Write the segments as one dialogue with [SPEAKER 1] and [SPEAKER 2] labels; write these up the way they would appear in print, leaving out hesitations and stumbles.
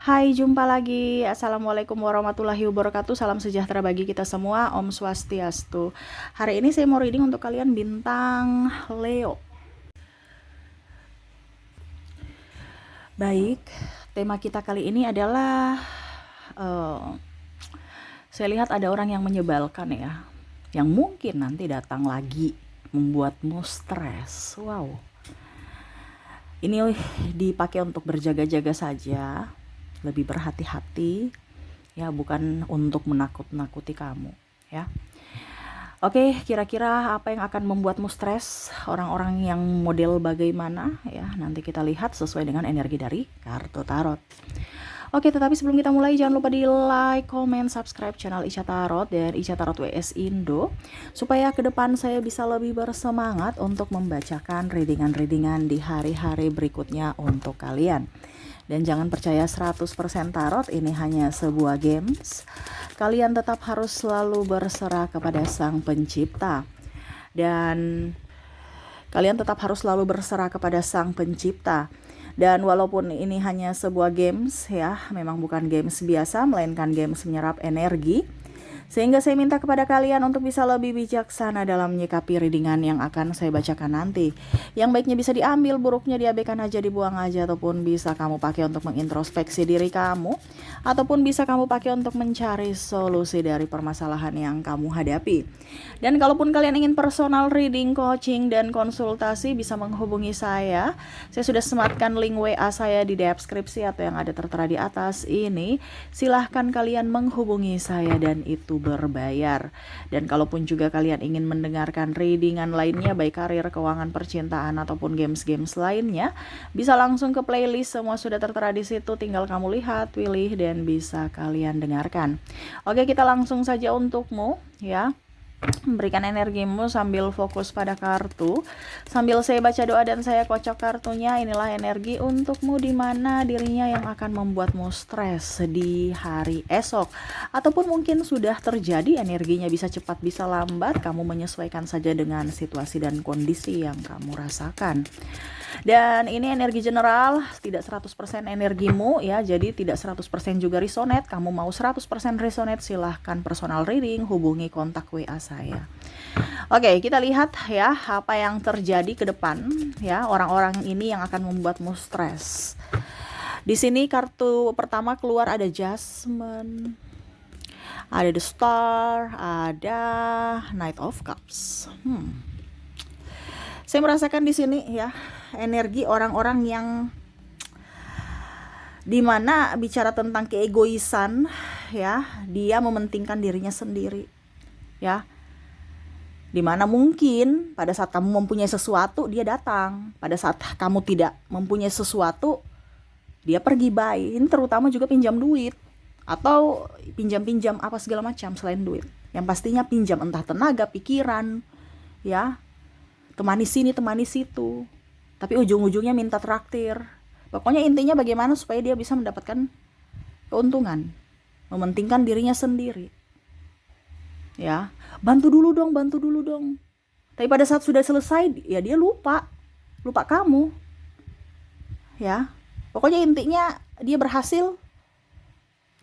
[SPEAKER 1] Hai, jumpa lagi. Assalamualaikum warahmatullahi wabarakatuh. Salam sejahtera bagi kita semua. Om Swastiastu. Hari ini saya mau reading untuk kalian bintang Leo. Baik, tema kita kali ini adalah eh, saya lihat ada orang yang menyebalkan ya, yang mungkin nanti datang lagi membuatmu stres. Wow, ini dipakai untuk berjaga-jaga saja, lebih berhati-hati ya, bukan untuk menakut-nakuti kamu ya. Oke, kira-kira apa yang akan membuatmu stres? Orang-orang yang model bagaimana ya? Nanti kita lihat sesuai dengan energi dari kartu tarot. Oke, tetapi sebelum kita mulai jangan lupa di like, comment, subscribe channel Ica Tarot dan Ica Tarot WS Indo supaya ke depan saya bisa lebih bersemangat untuk membacakan readingan-readingan di hari-hari berikutnya untuk kalian. Dan jangan percaya 100% tarot ini hanya sebuah games. Kalian tetap harus selalu berserah kepada Sang Pencipta. Dan kalian tetap harus selalu berserah kepada Sang Pencipta. Dan walaupun ini hanya sebuah games ya, memang bukan games biasa, melainkan games menyerap energi. Sehingga saya minta kepada kalian untuk bisa lebih bijaksana dalam menyikapi readingan yang akan saya bacakan nanti. Yang baiknya bisa diambil, buruknya diabaikan aja, dibuang aja, ataupun bisa kamu pakai untuk mengintrospeksi diri kamu, ataupun bisa kamu pakai untuk mencari solusi dari permasalahan yang kamu hadapi. Dan kalaupun kalian ingin personal reading, coaching, dan konsultasi, bisa menghubungi saya. Saya sudah sematkan link WA saya di deskripsi atau yang ada tertera di atas ini. Silahkan kalian menghubungi saya dan itu berbayar. Dan kalaupun juga kalian ingin mendengarkan readingan lainnya, baik karir, keuangan, percintaan, ataupun games-games lainnya, bisa langsung ke playlist, semua sudah tertera di situ, tinggal kamu lihat, pilih, dan bisa kalian dengarkan. Oke, kita langsung saja untukmu ya. Berikan energimu sambil fokus pada kartu. Sambil saya baca doa dan saya kocok kartunya, inilah energi untukmu di mana dirinya yang akan membuatmu stres di hari esok. Ataupun mungkin sudah terjadi, energinya bisa cepat bisa lambat, kamu menyesuaikan saja dengan situasi dan kondisi yang kamu rasakan. Dan ini energi general, tidak 100% energimu ya, jadi tidak 100% juga resonate. Kamu mau 100% resonate, silahkan personal reading, hubungi kontak WA saya. Oke, kita lihat ya apa yang terjadi ke depan ya, orang-orang ini yang akan membuatmu stres. Di sini kartu pertama keluar ada Jasmine, ada The Star, ada Knight of Cups. Saya merasakan di sini ya energi orang-orang yang dimana bicara tentang keegoisan ya, dia mementingkan dirinya sendiri ya, dimana mungkin pada saat kamu mempunyai sesuatu dia datang, pada saat kamu tidak mempunyai sesuatu dia pergi. Bye. Ini terutama juga pinjam duit atau pinjam-pinjam apa segala macam selain duit, yang pastinya pinjam entah tenaga, pikiran ya, temani sini temani situ, tapi ujung-ujungnya minta traktir. Pokoknya intinya bagaimana supaya dia bisa mendapatkan keuntungan, mementingkan dirinya sendiri ya. Bantu dulu dong, tapi pada saat sudah selesai ya dia lupa kamu ya. Pokoknya intinya dia berhasil,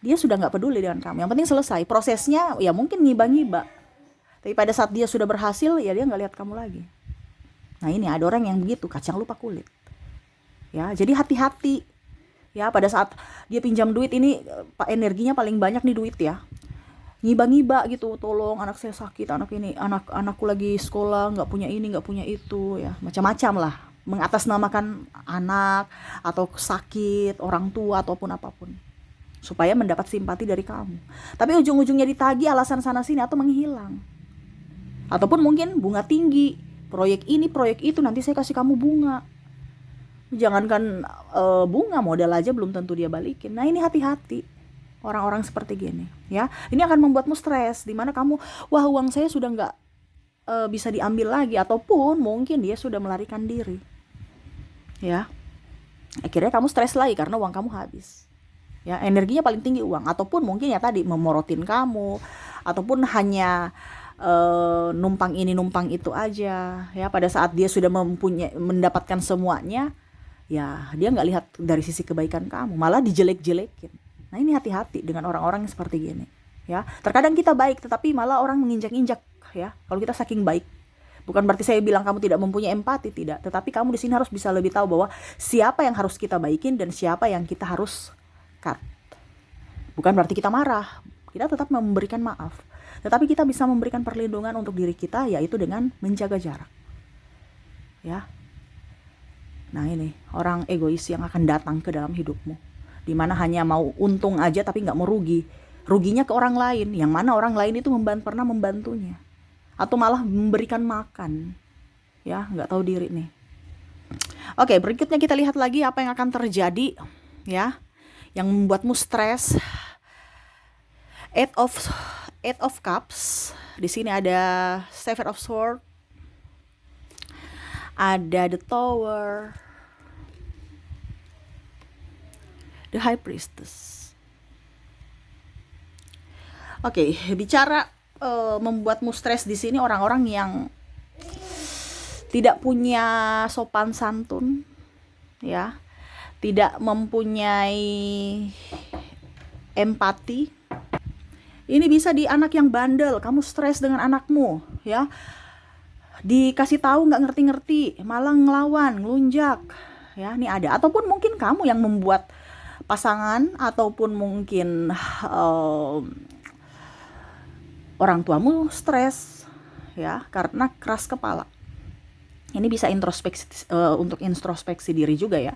[SPEAKER 1] dia sudah nggak peduli dengan kamu, yang penting selesai prosesnya ya. Mungkin ngiba-ngiba, tapi pada saat dia sudah berhasil ya dia nggak lihat kamu lagi. Nah ini ada orang yang begitu, kacang lupa kulit ya. Jadi hati-hati ya, pada saat dia pinjam duit ini energinya paling banyak nih duit ya, ngiba-ngiba gitu, tolong anak saya sakit, anakku lagi sekolah, nggak punya ini nggak punya itu ya, macam-macam lah, mengatasnamakan anak atau sakit orang tua ataupun apapun supaya mendapat simpati dari kamu. Tapi ujung-ujungnya ditagih alasan sana sini atau menghilang, ataupun mungkin bunga tinggi, proyek ini proyek itu, nanti saya kasih kamu bunga. Jangankan bunga, modal aja belum tentu dia balikin. Nah ini hati-hati orang-orang seperti gini ya. Ini akan membuatmu stres, dimana kamu, wah uang saya sudah nggak bisa diambil lagi, ataupun mungkin dia sudah melarikan diri ya. Akhirnya kamu stres lagi karena uang kamu habis ya. Energinya paling tinggi uang, ataupun mungkin ya tadi memorotin kamu, ataupun hanya numpang ini numpang itu aja ya. Pada saat dia sudah mendapatkan semuanya ya dia nggak lihat dari sisi kebaikan kamu, malah dijelek-jelekin. Nah ini hati-hati dengan orang-orang yang seperti gini ya. Terkadang kita baik tetapi malah orang menginjak-injak ya kalau kita saking baik. Bukan berarti saya bilang kamu tidak mempunyai empati, tidak, tetapi kamu di sini harus bisa lebih tahu bahwa siapa yang harus kita baikin dan siapa yang kita harus cut. Bukan berarti kita marah, kita tetap memberikan maaf, tetapi kita bisa memberikan perlindungan untuk diri kita, yaitu dengan menjaga jarak ya. Nah ini orang egois yang akan datang ke dalam hidupmu, dimana hanya mau untung aja tapi nggak mau rugi. Ruginya ke orang lain, yang mana orang lain itu pernah membantunya, atau malah memberikan makan ya, nggak tahu diri nih. Oke, berikutnya kita lihat lagi apa yang akan terjadi ya, yang membuatmu stres. Eight of Cups. Di sini ada Seven of Swords, ada The Tower, The High Priestess. Oke, bicara membuatmu stres di sini orang-orang yang tidak punya sopan santun ya, tidak mempunyai empati. Ini bisa di anak yang bandel, kamu stres dengan anakmu ya, dikasih tahu nggak ngerti-ngerti, malah ngelawan, ngelunjak ya, ini ada. Ataupun mungkin kamu yang membuat pasangan ataupun mungkin orang tuamu stres ya karena keras kepala. Ini bisa introspeksi, untuk introspeksi diri juga ya,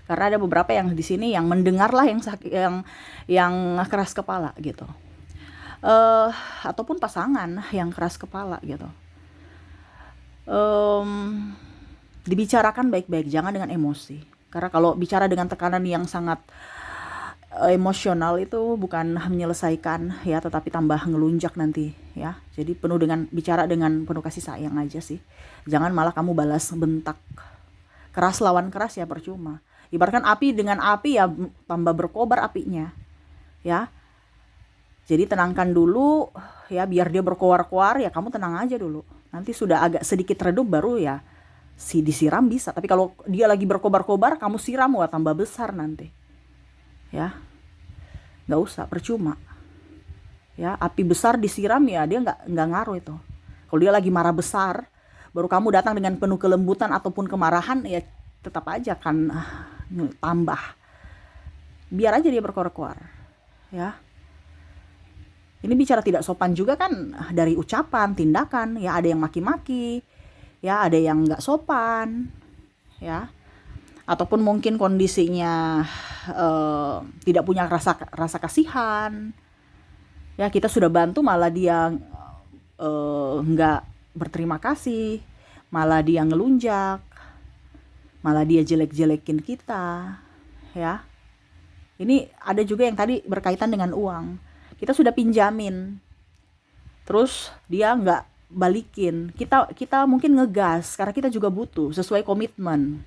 [SPEAKER 1] karena ada beberapa yang di sini yang mendengarlah yang keras kepala gitu, ataupun pasangan yang keras kepala gitu. Dibicarakan baik-baik, jangan dengan emosi, karena kalau bicara dengan tekanan yang sangat emosional itu bukan menyelesaikan ya, tetapi tambah ngelunjak nanti ya. Jadi bicara dengan penuh kasih sayang aja sih. Jangan malah kamu balas bentak keras lawan keras ya, percuma. Ibaratkan api dengan api ya, tambah berkobar apinya ya. Jadi tenangkan dulu ya, biar dia berkoar-koar ya, kamu tenang aja dulu. Nanti sudah agak sedikit redup baru ya disiram bisa. Tapi kalau dia lagi berkobar-kobar kamu siram, wah tambah besar nanti ya. Nggak usah, percuma ya. Api besar disiram ya dia nggak ngaruh itu. Kalau dia lagi marah besar baru kamu datang dengan penuh kelembutan ataupun kemarahan ya, tetap aja kan tambah. Biar aja dia berkoar-koar ya. Ini bicara tidak sopan juga kan, dari ucapan, tindakan ya, ada yang maki-maki ya, ada yang nggak sopan ya, ataupun mungkin kondisinya tidak punya rasa kasihan ya. Kita sudah bantu malah dia nggak berterima kasih, malah dia ngelunjak, malah dia jelek-jelekin kita ya. Ini ada juga yang tadi berkaitan dengan uang, kita sudah pinjamin terus dia nggak balikin, kita mungkin ngegas karena kita juga butuh sesuai komitmen.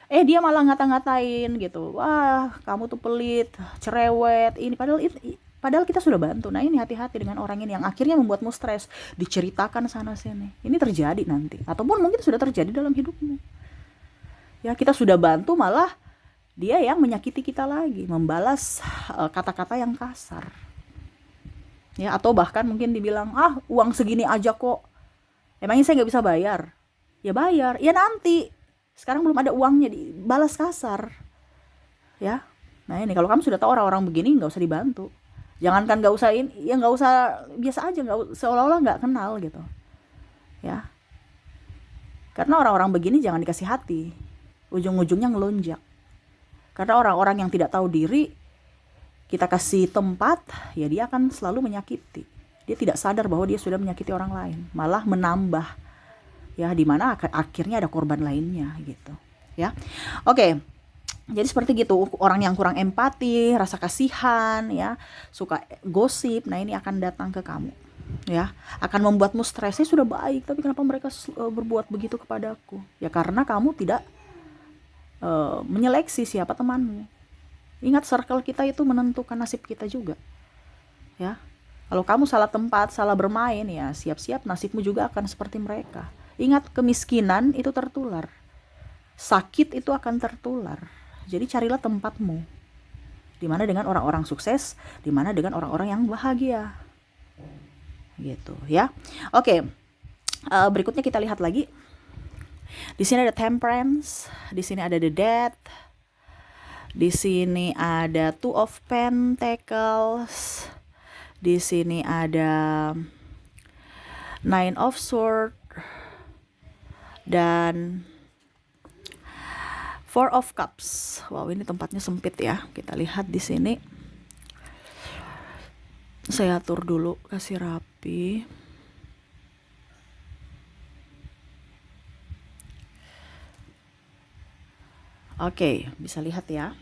[SPEAKER 1] Dia malah ngata-ngatain gitu, wah kamu tuh pelit, cerewet, ini padahal kita sudah bantu. Nah ini hati-hati dengan orang ini yang akhirnya membuatmu stres, diceritakan sana sini. Ini terjadi nanti, ataupun mungkin sudah terjadi dalam hidupmu ya. Kita sudah bantu malah dia yang menyakiti kita lagi, membalas kata-kata yang kasar ya, atau bahkan mungkin dibilang, uang segini aja kok, emangnya saya nggak bisa bayar? Ya bayar ya nanti, sekarang belum ada uangnya, dibalas kasar ya. Nah ini kalau kamu sudah tahu orang-orang begini nggak usah dibantu. Jangankan nggak usah ya, nggak usah, biasa aja, nggak, seolah-olah nggak kenal gitu ya. Karena orang-orang begini jangan dikasih hati, ujung-ujungnya ngelunjak. Karena orang-orang yang tidak tahu diri kita kasih tempat ya, dia akan selalu menyakiti. Dia tidak sadar bahwa dia sudah menyakiti orang lain, malah menambah ya, dimana akhirnya ada korban lainnya gitu ya. Oke, jadi seperti gitu, orang yang kurang empati, rasa kasihan ya, suka gosip, nah ini akan datang ke kamu ya, akan membuatmu stres. Saya sudah baik tapi kenapa mereka berbuat begitu kepadaku? Ya karena kamu tidak menyeleksi siapa temanmu. Ingat, circle kita itu menentukan nasib kita juga ya. Kalau kamu salah tempat, salah bermain ya, siap-siap nasibmu juga akan seperti mereka. Ingat, kemiskinan itu tertular. Sakit itu akan tertular. Jadi carilah tempatmu. Dimana dengan orang-orang sukses, dimana dengan orang-orang yang bahagia. Gitu ya. Oke. Berikutnya kita lihat lagi. Di sini ada Temperance, di sini ada the Death. Di sini ada Two of Pentacles. Di sini ada Nine of Swords dan Four of Cups. Wow, ini tempatnya sempit ya. Kita lihat di sini. Saya atur dulu, kasih rapi. Oke, bisa lihat ya.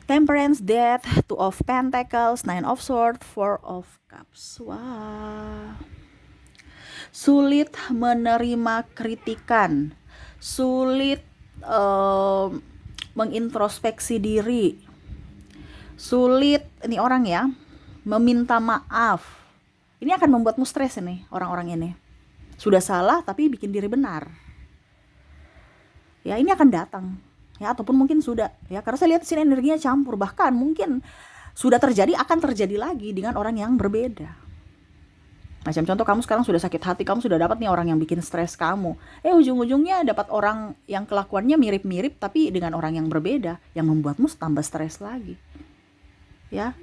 [SPEAKER 1] Temperance, Death, Two of Pentacles, Nine of Swords, Four of Cups. Wah. Sulit menerima kritikan, sulit mengintrospeksi diri, sulit, ini orang ya, meminta maaf. Ini akan membuatmu stres ini, orang-orang ini. Sudah salah tapi bikin diri benar. Ya, ini akan datang. Ya, ataupun mungkin sudah. Ya, karena saya lihat sini energinya campur. Bahkan mungkin sudah terjadi, akan terjadi lagi dengan orang yang berbeda. Macam contoh, kamu sekarang sudah sakit hati, kamu sudah dapat nih orang yang bikin stres kamu. Ujung-ujungnya dapat orang yang kelakuannya mirip-mirip tapi dengan orang yang berbeda, yang membuatmu tambah stres lagi. Ya.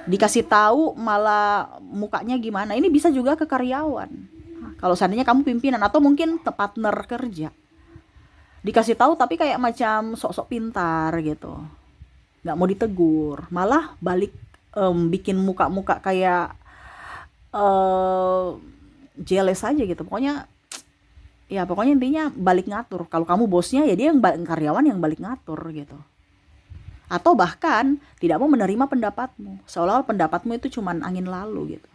[SPEAKER 1] Dikasih tahu malah mukanya gimana. Ini bisa juga ke karyawan. Kalau seandainya kamu pimpinan atau mungkin partner kerja. Dikasih tahu tapi kayak macam sok-sok pintar gitu. Nggak mau ditegur, malah balik bikin muka-muka kayak jealous aja gitu. Pokoknya intinya balik ngatur. Kalau kamu bosnya, ya dia yang karyawan yang balik ngatur gitu. Atau bahkan tidak mau menerima pendapatmu, seolah-olah pendapatmu itu cuman angin lalu gitu.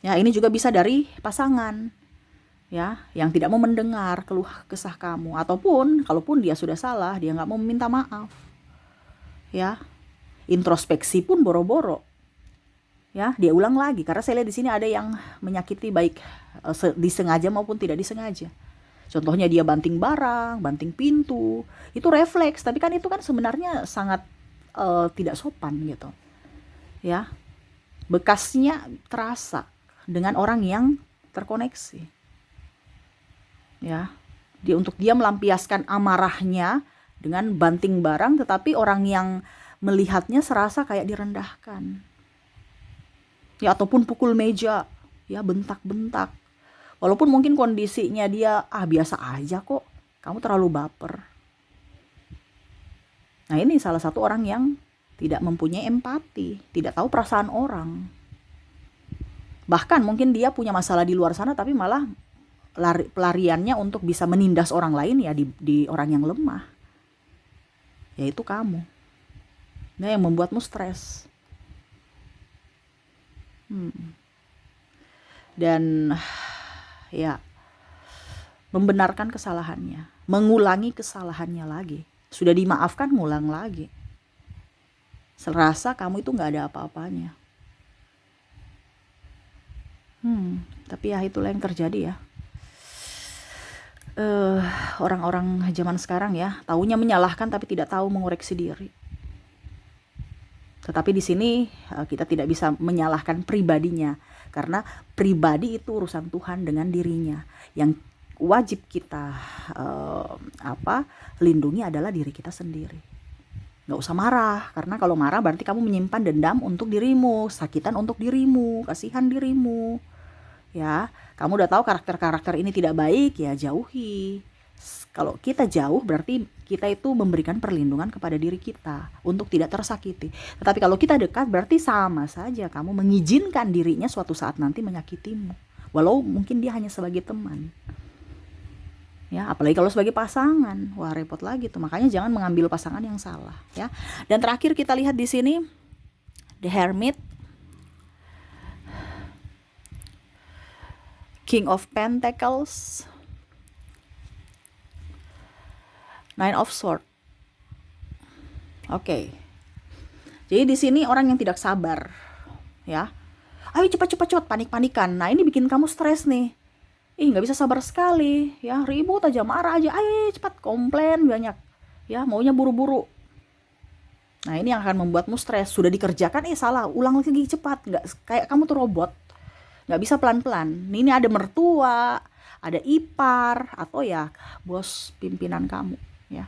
[SPEAKER 1] Ya, ini juga bisa dari pasangan. Ya, yang tidak mau mendengar keluh kesah kamu, ataupun kalaupun dia sudah salah, dia nggak mau meminta maaf. Ya, introspeksi pun boro-boro. Ya, dia ulang lagi karena saya lihat di sini ada yang menyakiti baik disengaja maupun tidak disengaja. Contohnya dia banting barang, banting pintu, itu refleks, tapi kan itu kan sebenarnya sangat tidak sopan gitu. Ya, bekasnya terasa dengan orang yang terkoneksi. Ya, untuk dia melampiaskan amarahnya dengan banting barang, tetapi orang yang melihatnya serasa kayak direndahkan. Ya, ataupun pukul meja, ya, bentak-bentak. Walaupun mungkin kondisinya dia biasa aja kok, kamu terlalu baper. Nah, ini salah satu orang yang tidak mempunyai empati, tidak tahu perasaan orang. Bahkan mungkin dia punya masalah di luar sana, tapi malah pelariannya untuk bisa menindas orang lain ya di orang yang lemah, yaitu kamu. Nah, yang membuatmu stres. Dan ya, membenarkan kesalahannya, mengulangi kesalahannya lagi. Sudah dimaafkan, ngulang lagi. Serasa kamu itu gak ada apa-apanya. Tapi ya itulah yang terjadi ya. Orang-orang zaman sekarang ya, taunya menyalahkan tapi tidak tahu mengoreksi diri. Tetapi di sini kita tidak bisa menyalahkan pribadinya, karena pribadi itu urusan Tuhan dengan dirinya. Yang wajib kita lindungi adalah diri kita sendiri. Nggak usah marah, karena kalau marah berarti kamu menyimpan dendam untuk dirimu, sakitan untuk dirimu, kasihan dirimu. Ya, kamu udah tahu karakter-karakter ini tidak baik, ya jauhi. Kalau kita jauh berarti kita itu memberikan perlindungan kepada diri kita untuk tidak tersakiti. Tetapi kalau kita dekat berarti sama saja kamu mengizinkan dirinya suatu saat nanti menyakitimu. Walau mungkin dia hanya sebagai teman. Ya, apalagi kalau sebagai pasangan, wah repot lagi tuh. Makanya jangan mengambil pasangan yang salah, ya. Dan terakhir kita lihat di sini The Hermit, King of Pentacles, Nine of Swords. Oke. Jadi di sini orang yang tidak sabar, ya. Ayo cepat, panik-panikan. Nah, ini bikin kamu stres nih. ih nggak bisa sabar sekali, ya ribut aja, marah aja, ayo cepat komplain banyak, ya maunya buru-buru. Nah ini yang akan membuatmu stres. Sudah dikerjakan, salah, ulang lagi cepat, nggak kayak kamu tuh robot, nggak bisa pelan-pelan. Ini ada mertua, ada ipar, atau ya bos pimpinan kamu, ya.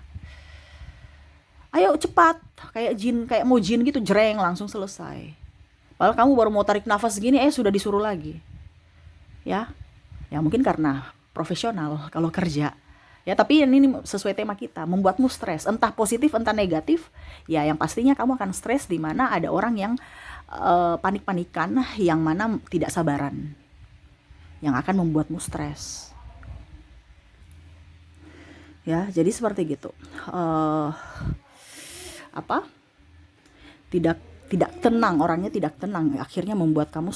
[SPEAKER 1] Ayo cepat, kayak jin, kayak mau jin gitu, jreng langsung selesai. Padahal kamu baru mau tarik nafas gini, sudah disuruh lagi, ya. Ya mungkin karena profesional kalau kerja. Ya, tapi ini sesuai tema kita, membuatmu stres, entah positif entah negatif. Ya, yang pastinya kamu akan stres di mana ada orang yang panik-panikan, yang mana tidak sabaran, yang akan membuatmu stres. Ya, jadi seperti gitu. Apa? Tidak tidak tenang, orangnya tidak tenang, akhirnya membuat kamu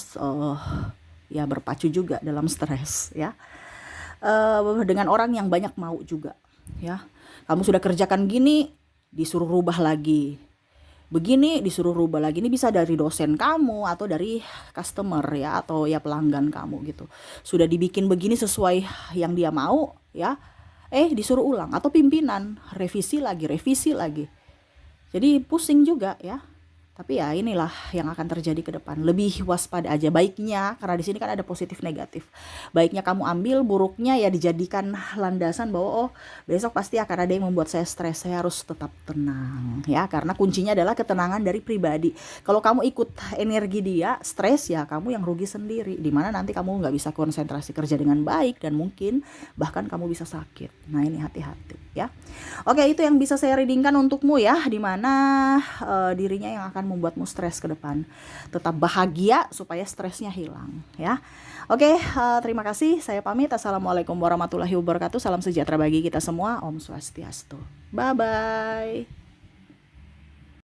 [SPEAKER 1] ya berpacu juga dalam stres, ya. Dengan orang yang banyak mau juga, ya. Kamu sudah kerjakan gini, disuruh rubah lagi, begini disuruh rubah lagi. Ini bisa dari dosen kamu atau dari customer, ya, atau ya pelanggan kamu gitu. Sudah dibikin begini sesuai yang dia mau, ya, disuruh ulang, atau pimpinan revisi lagi. Jadi pusing juga, ya. Tapi ya inilah yang akan terjadi ke depan. Lebih waspada aja. Baiknya, karena di sini kan ada positif negatif. Baiknya kamu ambil, buruknya ya dijadikan landasan bahwa besok pasti akan ada yang membuat saya stres. Saya harus tetap tenang, ya. Karena kuncinya adalah ketenangan dari pribadi. Kalau kamu ikut energi dia, stres, ya kamu yang rugi sendiri. Dimana nanti kamu nggak bisa konsentrasi kerja dengan baik dan mungkin bahkan kamu bisa sakit. Nah ini hati-hati, ya. Oke, itu yang bisa saya readingkan untukmu, ya. Dimana dirinya yang akan membuatmu stres ke depan. Tetap bahagia supaya stresnya hilang, ya. Oke, terima kasih. Saya pamit. Assalamualaikum warahmatullahi wabarakatuh. Salam sejahtera bagi kita semua. Om Swastiastu. Bye bye.